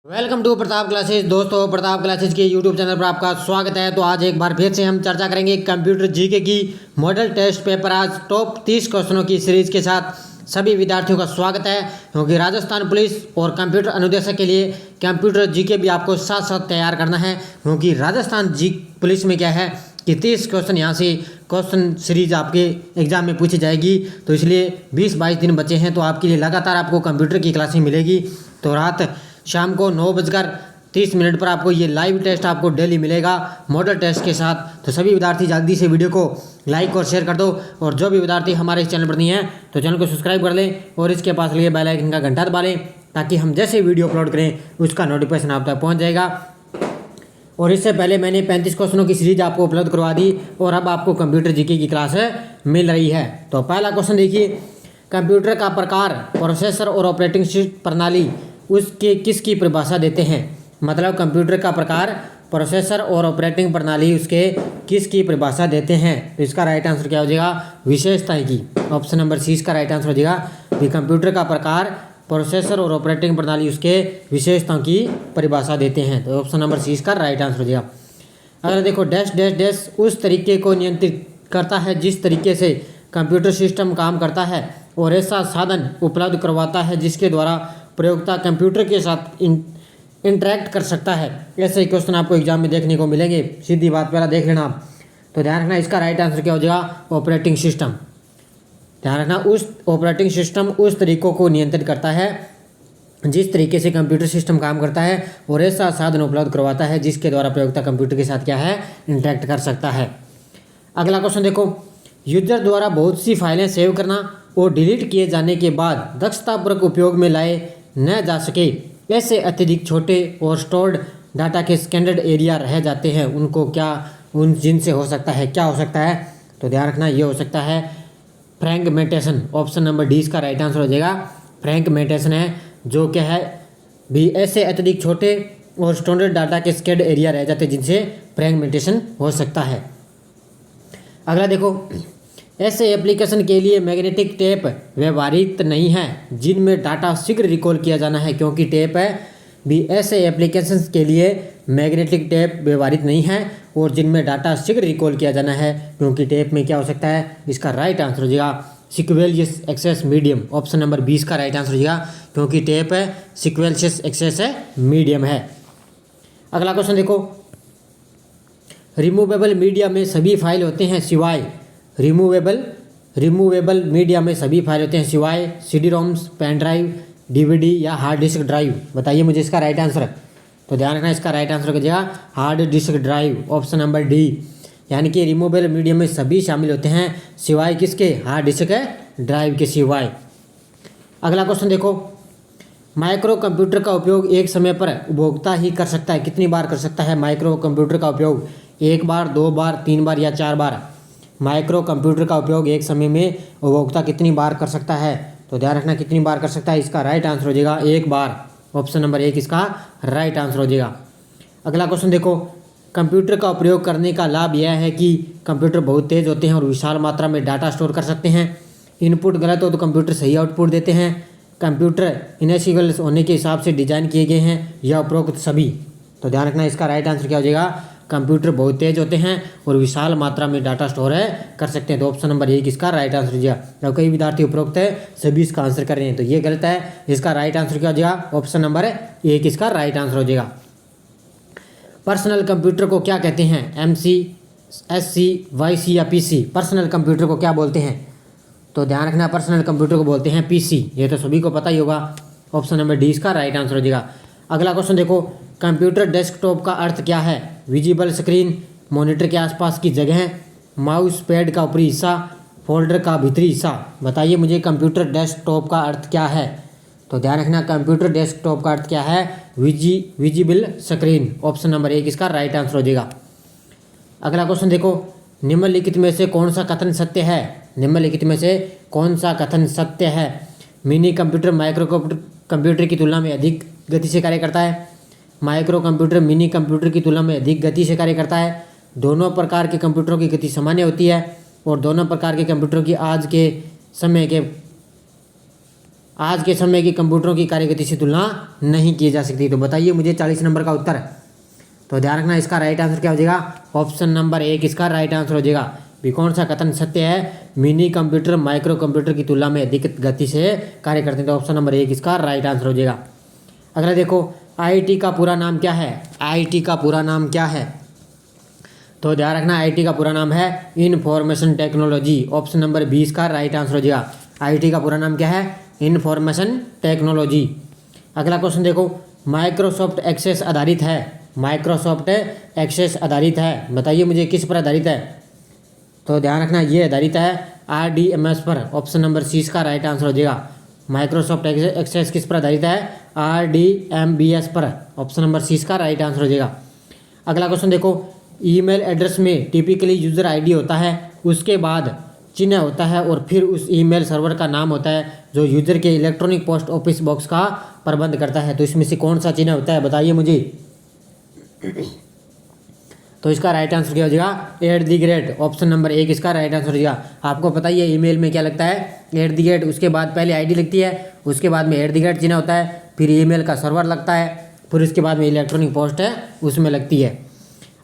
Welcome to Pratap classes. दोस्तों, Pratap classes के YouTube channel पर आपका स्वागत है। तो आज एक बार फिर से हम चर्चा करेंगे कंप्यूटर जीके की मॉडल टेस्ट पेपर। आज टॉप 30 क्वेश्चनों की सीरीज के साथ सभी विद्यार्थियों का स्वागत है, क्योंकि राजस्थान पुलिस और कंप्यूटर अनुदेशक के लिए कंप्यूटर जीके भी आपको साथ साथ तैयार करना है। क्योंकि राजस्थान जी पुलिस में क्या है कि 30 क्वेश्चन यहाँ से क्वेश्चन सीरीज आपके एग्जाम में पूछी जाएगी। तो इसलिए 20-22 दिन बचे हैं, तो आपके लिए लगातार आपको कंप्यूटर की क्लासें मिलेगी। तो रात शाम को 9:30 पर आपको ये लाइव टेस्ट आपको डेली मिलेगा मॉडल टेस्ट के साथ। तो सभी विद्यार्थी जल्दी से वीडियो को लाइक और शेयर कर दो, और जो भी विद्यार्थी हमारे इस चैनल पर नहीं है तो चैनल को सब्सक्राइब कर लें और इसके पास लिए बेल आइकन का घंटा दबा लें, ताकि हम जैसे वीडियो अपलोड करें उसका नोटिफिकेशन आप तक पहुँच जाएगा। और इससे पहले मैंने 35 क्वेश्चनों की सीरीज आपको उपलब्ध करवा दी, और अब आपको कंप्यूटर जीके की क्लास मिल रही है। तो पहला क्वेश्चन देखिए, कंप्यूटर का प्रकार, प्रोसेसर और ऑपरेटिंग प्रणाली उसके किसकी परिभाषा देते हैं। मतलब कंप्यूटर का प्रकार, प्रोसेसर और ऑपरेटिंग प्रणाली उसके किसकी परिभाषा देते हैं। तो इसका राइट आंसर क्या हो जाएगा, विशेषताएं की। ऑप्शन नंबर सी इसका राइट आंसर हो जाएगा कि कंप्यूटर का प्रकार, प्रोसेसर और ऑपरेटिंग प्रणाली उसके विशेषताओं की परिभाषा देते हैं। तो ऑप्शन नंबर सी इसका राइट आंसर हो जाएगा। अगर देखो डैश डैश डैश उस तरीके को नियंत्रित करता है जिस तरीके से कंप्यूटर सिस्टम काम करता है, और ऐसा साधन उपलब्ध करवाता है जिसके द्वारा प्रयोक्ता कंप्यूटर के साथ इंटरेक्ट कर सकता है। ऐसे ही क्वेश्चन आपको एग्जाम में देखने को मिलेंगे। सीधी बात पहला देख लेना आप। तो ध्यान रखना इसका राइट आंसर क्या हो जाएगा, ऑपरेटिंग सिस्टम। ध्यान रखना उस ऑपरेटिंग सिस्टम उस तरीकों को नियंत्रित करता है जिस तरीके से कंप्यूटर सिस्टम काम करता है, और ऐसा साधन उपलब्ध करवाता है जिसके द्वारा प्रयोक्ता कंप्यूटर के साथ क्या है, इंटरेक्ट कर सकता है। अगला क्वेश्चन देखो, यूजर द्वारा बहुत सी फाइलें सेव करना और डिलीट किए जाने के बाद दक्षतापूर्वक उपयोग में लाए न जा सके, ऐसे अत्यधिक छोटे और स्टोर्ड डाटा के स्टैंडर्ड एरिया रह जाते हैं, उनको क्या उन जिनसे हो सकता है, क्या हो सकता है। तो ध्यान रखना ये हो सकता है फ्रैगमेंटेशन। ऑप्शन नंबर डी इसका राइट आंसर हो जाएगा। फ्रैगमेंटेशन है जो क्या है भी ऐसे अत्यधिक छोटे और स्टैंडर्ड डाटा के स्टैंडर्ड एरिया रह जाते हैं जिनसे फ्रैगमेंटेशन हो सकता है। अगला देखो, ऐसे एप्लीकेशन के लिए मैग्नेटिक टेप व्यवहारित नहीं है जिनमें डाटा शीघ्र रिकॉल किया जाना है। क्योंकि टेप है भी ऐसे एप्लीकेशंस के लिए मैग्नेटिक टेप व्यवहारित नहीं है और जिनमें डाटा शीघ्र रिकॉल किया जाना है, क्योंकि टेप में क्या हो सकता है, इसका राइट आंसर हो जाएगा सीक्वेंशियस एक्सेस मीडियम। ऑप्शन नंबर 20 का राइट आंसर हो जाएगा, क्योंकि टेप है सीक्वेंशियस एक्सेस है मीडियम है। अगला क्वेश्चन देखो, रिमूवेबल मीडिया में सभी फाइल होते हैं सिवाय रिमूवेबल मीडिया में सभी फाइल होते हैं सिवाय CD ROMs, pen drive, DVD या हार्ड डिस्क ड्राइव। बताइए मुझे इसका राइट आंसर। तो ध्यान रखना इसका राइट आंसर हो जाएगा hard disk drive. Option number D, यानी कि रिमूवेबल मीडिया में सभी शामिल होते हैं सिवाय किसके, हार्ड डिस्क ड्राइव के सिवाय। अगला क्वेश्चन देखो, माइक्रो कंप्यूटर का उपयोग एक समय पर उपभोक्ता ही कर सकता है। कितनी बार कर सकता है माइक्रो कंप्यूटर का उपयोग, 1 बार, 2 बार, 3 बार या 4 बार। माइक्रो कंप्यूटर का उपयोग एक समय में उपभोक्ता कितनी बार कर सकता है। तो ध्यान रखना कितनी बार कर सकता है, इसका राइट आंसर हो जाएगा 1 बार। ऑप्शन नंबर 1 इसका राइट आंसर हो जाएगा। अगला क्वेश्चन देखो, कंप्यूटर का प्रयोग करने का लाभ यह है कि कंप्यूटर बहुत तेज़ होते हैं और विशाल मात्रा में डाटा स्टोर कर सकते हैं। इनपुट गलत हो तो कंप्यूटर सही आउटपुट देते हैं। कंप्यूटर इनेसिबल होने के हिसाब से डिजाइन किए गए हैं, या उपरोक्त सभी। तो ध्यान रखना इसका राइट आंसर क्या हो जाएगा, कंप्यूटर बहुत तेज होते हैं और विशाल मात्रा में डाटा स्टोर कर सकते हैं। तो ऑप्शन नंबर 1 इसका राइट आंसर हो जाएगा। अब कई विद्यार्थी उपरोक्त है सभी इसका आंसर कर रहे हैं, तो ये गलत है। इसका राइट आंसर क्या हो जाएगा, ऑप्शन नंबर 1 इसका राइट आंसर हो जाएगा। पर्सनल कंप्यूटर को क्या कहते हैं, MC, SC, YC या PC। पर्सनल कंप्यूटर को क्या बोलते हैं। तो ध्यान रखना पर्सनल कंप्यूटर को बोलते हैं PC। ये तो सभी को पता ही होगा। ऑप्शन नंबर डी इसका राइट आंसर हो जाएगा। अगला क्वेश्चन देखो, कंप्यूटर डेस्कटॉप का अर्थ क्या है। विजिबल स्क्रीन, मॉनिटर के आसपास की जगह, माउस पैड का ऊपरी हिस्सा, फोल्डर का भीतरी हिस्सा। बताइए मुझे कंप्यूटर डेस्कटॉप का अर्थ क्या है। तो ध्यान रखना कंप्यूटर डेस्कटॉप का अर्थ क्या है, विजिबल स्क्रीन। ऑप्शन नंबर 1 इसका राइट आंसर हो जाएगा। अगला क्वेश्चन देखो, निम्नलिखित में से कौन सा कथन सत्य है। निम्नलिखित में से कौन सा कथन सत्य है। मिनी कंप्यूटर माइक्रो कंप्यूटर की तुलना में अधिक गति से कार्य करता है। माइक्रो कंप्यूटर मिनी कंप्यूटर की तुलना में अधिक गति से कार्य करता है। दोनों प्रकार के कंप्यूटरों की गति सामान्य होती है, और दोनों प्रकार के कंप्यूटरों की आज के आज के समय की कंप्यूटरों की कार्यगति से तुलना नहीं की जा सकती। तो बताइए मुझे 40 नंबर का उत्तर। तो ध्यान रखना, इसका राइट आंसर क्या हो जाएगा? ऑप्शन नंबर 1 इसका राइट आंसर हो जाएगा। भी कौन सा कथन सत्य है? मिनी कंप्यूटर माइक्रो कंप्यूटर की तुलना में अधिक गति से कार्य करते हैं। तो ऑप्शन नंबर 1 इसका राइट आंसर हो जाएगा। अगला देखो, आईटी का पूरा नाम क्या है? आईटी का पूरा नाम क्या है? तो ध्यान रखना, आईटी का पूरा नाम है इंफॉर्मेशन टेक्नोलॉजी। ऑप्शन नंबर 20 का राइट आंसर हो जाएगा। आईटी का पूरा नाम क्या है? Information technology. अगला क्वेश्चन देखो, माइक्रोसॉफ्ट एक्सेस आधारित है। माइक्रोसॉफ्ट एक्सेस आधारित है, बताइए मुझे किस पर आधारित है? तो ध्यान रखना, ये आधारित है RDMS पर। ऑप्शन नंबर 30 का राइट आंसर हो जाएगा। माइक्रोसॉफ्ट एक्सेस किस पर आधारित है? RDMBS पर। ऑप्शन नंबर 30 का राइट आंसर हो जाएगा। अगला क्वेश्चन देखो, ईमेल एड्रेस में टिपिकली यूज़र आईडी होता है, उसके बाद चिन्ह होता है और फिर उस ईमेल सर्वर का नाम होता है जो यूजर के इलेक्ट्रॉनिक पोस्ट ऑफिस बॉक्स का प्रबंध करता है। तो इसमें से कौन सा चिन्ह होता है, बताइए मुझे। तो इसका राइट आंसर क्या हो जाएगा? @ ऑप्शन नंबर 1 इसका राइट आंसर हो जाएगा। आपको पता ही है ईमेल में क्या लगता है? @ उसके बाद पहले आईडी लगती है, उसके बाद में @ चिन्ह होता है, फिर ईमेल का सर्वर लगता है, फिर उसके बाद में इलेक्ट्रॉनिक पोस्ट है उसमें लगती है।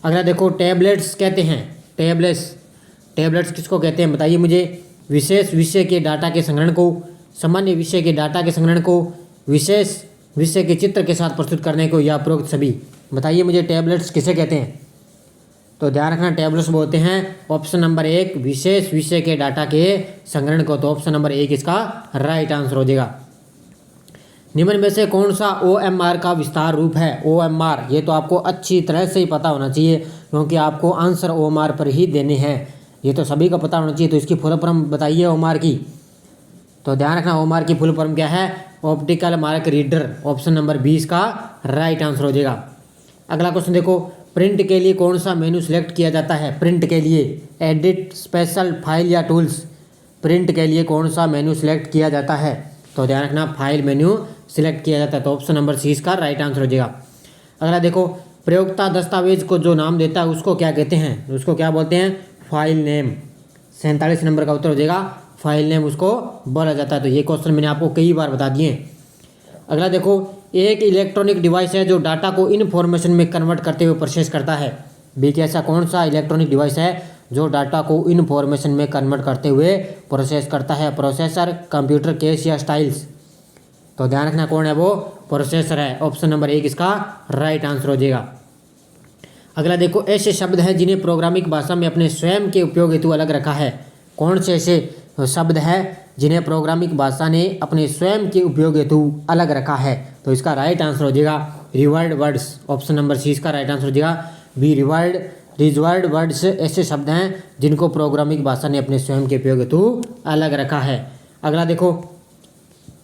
अगला देखो, टैबलेट्स कहते हैं। टैबलेट्स किसको कहते हैं, बताइए मुझे। विशेष विषय के डाटा के संग्रहण को, सामान्य विषय के डाटा के संग्रहण को, विशेष विषय के चित्र के साथ प्रस्तुत करने को, या उपरोक्त सभी। बताइए मुझे टैबलेट्स किसे कहते हैं? तो ध्यान रखना, टैबलेट्स बोलते हैं ऑप्शन नंबर 1 विशेष विषय के डाटा के संग्रहण को। तो ऑप्शन नंबर 1 इसका राइट आंसर हो जाएगा। निम्न में से कौन सा OMR का विस्तार रूप है? OMR, ये तो आपको अच्छी तरह से ही पता होना चाहिए क्योंकि आपको आंसर OMR पर ही देने हैं। ये तो सभी को पता होना चाहिए। तो इसकी फुल फॉर्म बताइए OMR की। तो ध्यान रखना, OMR की फुल फॉर्म क्या है? Optical mark reader. Option number 20 का राइट आंसर हो जाएगा। अगला क्वेश्चन देखो, प्रिंट के लिए कौन सा मेनू सिलेक्ट किया जाता है? प्रिंट के लिए एडिट, स्पेशल, फाइल या टूल्स। प्रिंट के लिए कौन सा मेनू सिलेक्ट किया जाता है? तो ध्यान रखना, फाइल मेन्यू सिलेक्ट किया जाता है। तो ऑप्शन नंबर 30 का राइट आंसर हो जाएगा। अगला देखो, प्रयोक्ता दस्तावेज को जो नाम देता है उसको क्या कहते हैं? उसको क्या बोलते हैं? File name. 47 नंबर का उत्तर हो जाएगा, फाइल नेम उसको बोला जाता है। तो ये क्वेश्चन मैंने आपको कई बार बता दिए। अगला देखो, एक इलेक्ट्रॉनिक डिवाइस है जो डाटा को इन्फॉर्मेशन में कन्वर्ट करते हुए प्रोसेस करता है। भी ऐसा कौन सा इलेक्ट्रॉनिक डिवाइस है जो डाटा को इन्फॉर्मेशन में कन्वर्ट करते हुए प्रोसेस करता है? प्रोसेसर, कंप्यूटर केस या स्टाइल्स। तो ध्यान रखना, कौन है वो? प्रोसेसर है। ऑप्शन नंबर 1 इसका राइट आंसर हो जाएगा। अगला देखो, ऐसे शब्द हैं जिन्हें प्रोग्रामिंग भाषा में अपने स्वयं के उपयोग हेतु अलग रखा है। कौन से ऐसे शब्द हैं जिन्हें प्रोग्रामिंग भाषा ने अपने स्वयं के उपयोग हेतु अलग रखा है? तो इसका राइट आंसर हो जाएगा रिवर्ड वर्ड्स। ऑप्शन नंबर 30 का राइट आंसर हो जाएगा। रिजर्व्ड वर्ड्स ऐसे शब्द हैं जिनको प्रोग्रामिंग भाषा ने अपने स्वयं के उपयोग हेतु अलग रखा है। अगला देखो,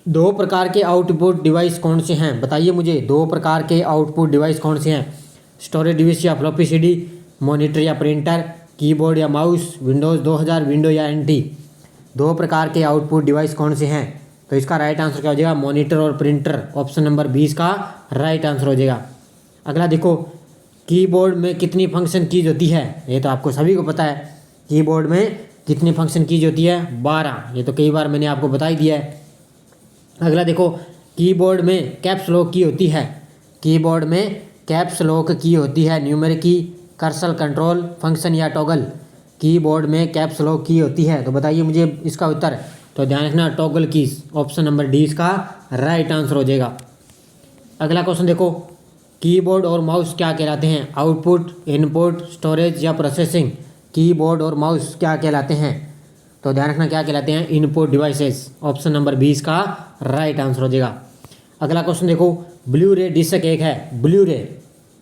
2 प्रकार के आउटपुट डिवाइस कौन से हैं? बताइए मुझे, 2 प्रकार के आउटपुट डिवाइस कौन से हैं? स्टोरेज डिवाइस या फ्लॉपी CD, मॉनिटर या प्रिंटर, कीबोर्ड या माउस, विंडोज़ 2000, विंडो या NT। 2 प्रकार के आउटपुट डिवाइस कौन से हैं? तो इसका राइट आंसर क्या हो जाएगा? मॉनिटर और प्रिंटर। ऑप्शन नंबर 20 का राइट आंसर हो जाएगा। अगला देखो, कीबोर्ड में कितनी फंक्शन कीज होती है? ये तो आपको सभी को पता है। कीबोर्ड में कितनी फंक्शन कीज होती है? 12। ये तो कई बार मैंने आपको बता ही दिया है। अगला देखो, कीबोर्ड में कैप्स लॉक की होती है। कीबोर्ड में कैप्स लॉक की होती है। न्यूमेरिक की, कर्सर कंट्रोल फंक्शन या टॉगल। कीबोर्ड में कैप्स लॉक की होती है। तो बताइए मुझे इसका उत्तर। तो ध्यान रखना, टॉगल कीज। ऑप्शन नंबर 20 का राइट आंसर हो जाएगा। अगला क्वेश्चन देखो, कीबोर्ड और माउस क्या कहलाते हैं? आउटपुट, इनपुट, स्टोरेज या प्रोसेसिंग। कीबोर्ड और माउस क्या कहलाते हैं? तो ध्यान रखना, क्या कहलाते हैं? Input devices. ऑप्शन नंबर 20 का राइट आंसर हो जाएगा। अगला क्वेश्चन देखो, ब्लू रे डिस्क एक है।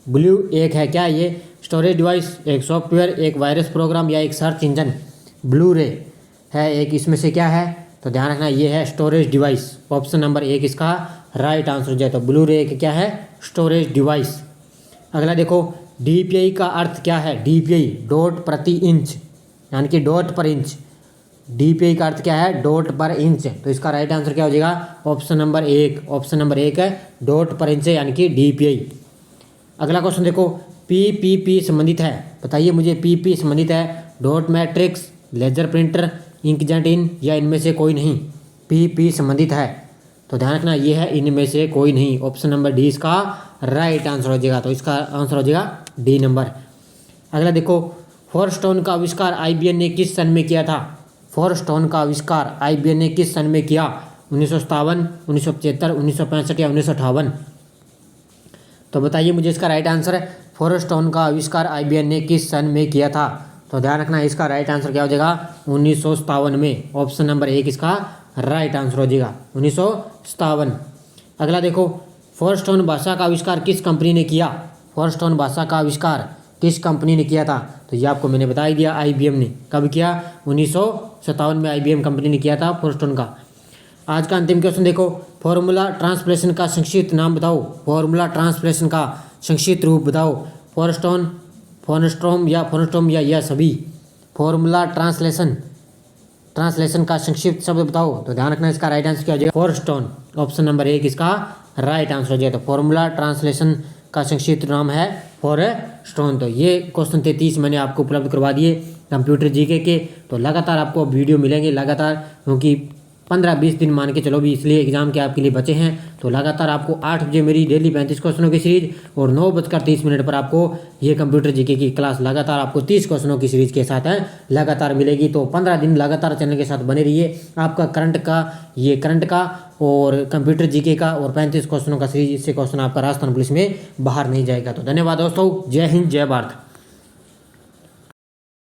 ब्लू एक है क्या? ये स्टोरेज डिवाइस, एक सॉफ्टवेयर, एक वायरस प्रोग्राम या एक सर्च इंजन। ब्लू रे है एक, इसमें से क्या है? तो ध्यान रखना, ये है स्टोरेज डिवाइस। ऑप्शन नंबर 1 इसका राइट आंसर हो जाए। तो ब्लू रे एक क्या है? Storage device. अगला देखो, DPI का अर्थ क्या है? DPI डॉट प्रति इंच, यानी कि डॉट पर इंच। DPI का अर्थ क्या है? डॉट पर इंच। तो इसका राइट आंसर क्या हो जाएगा? Option number 1। ऑप्शन नंबर 1 है डॉट पर इंच, यानी कि DPI। अगला क्वेश्चन देखो, PPP संबंधित है। बताइए मुझे, PP संबंधित है dot matrix, laser printer, inkjet इन या इनमें से कोई नहीं? PP संबंधित है। तो ध्यान रखना ये है इनमें से कोई नहीं। ऑप्शन नंबर डी इसका राइट आंसर हो जाएगा। तो इसका आंसर हो जाएगा डी नंबर। अगला देखो, फोर स्टोन का आविष्कार आईबीएम ने किस सन में किया था? फोर स्टोन का आविष्कार आईबीएम ने किस सन में किया? 1957, 1975, 1965 या 1958? तो बताइए मुझे इसका राइट आंसर है। फोर स्टोन का आविष्कार आईबीएम ने किस सन में किया था? तो ध्यान रखना इसका राइट आंसर क्या हो जाएगा? 1957 में। ऑप्शन नंबर 1 इसका राइट आंसर हो जाएगा 1957। अगला देखो, फोर स्टोन भाषा का आविष्कार किस कंपनी ने किया? फोर स्टोन भाषा का आविष्कार किस कंपनी ने किया था? तो ये आपको मैंने बता ही दिया, आईबीएम ने। कब किया? 1957 में आईबीएम कंपनी ने किया था फोर स्टोन का। आज का अंतिम क्वेश्चन देखो, फॉर्मूला ट्रांसलेशन का संक्षिप्त नाम बताओ। फॉर्मूला ट्रांसलेशन का संक्षिप्त रूप बताओ। फोरस्टोन, फोनस्ट्रोम या सभी? फॉर्मूला ट्रांसलेशन का संक्षिप्त शब्द बताओ। तो ध्यान रखना इसका राइट आंसर क्या हो जाएगा? फोरस्टोन। ऑप्शन नंबर 1 इसका राइट आंसर हो जाएगा। तो फॉर्मूला ट्रांसलेशन का संक्षिप्त नाम है फोरस्टोन। तो ये क्वेश्चन 33 मैंने आपको उपलब्ध करवा दिए कंप्यूटर जीके के। तो लगातार आपको वीडियो मिलेंगे लगातार, क्योंकि 15-20 दिन मान के चलो भी, इसलिए एग्जाम के आपके लिए बचे हैं। तो लगातार आपको 8 बजे मेरी डेली 35 क्वेश्चनों की सीरीज और 9:30 पर आपको ये कंप्यूटर जीके की क्लास लगातार आपको 30 क्वेश्चनों की सीरीज के साथ है लगातार मिलेगी। तो 15 दिन लगातार चैनल के साथ बने रहिए। आपका करंट का और कंप्यूटर जीके का और 35 क्वेश्चनों का सीरीज, इससे क्वेश्चन आपका राजस्थान पुलिस में बाहर नहीं जाएगा। तो धन्यवाद दोस्तों, जय हिंद, जय भारत।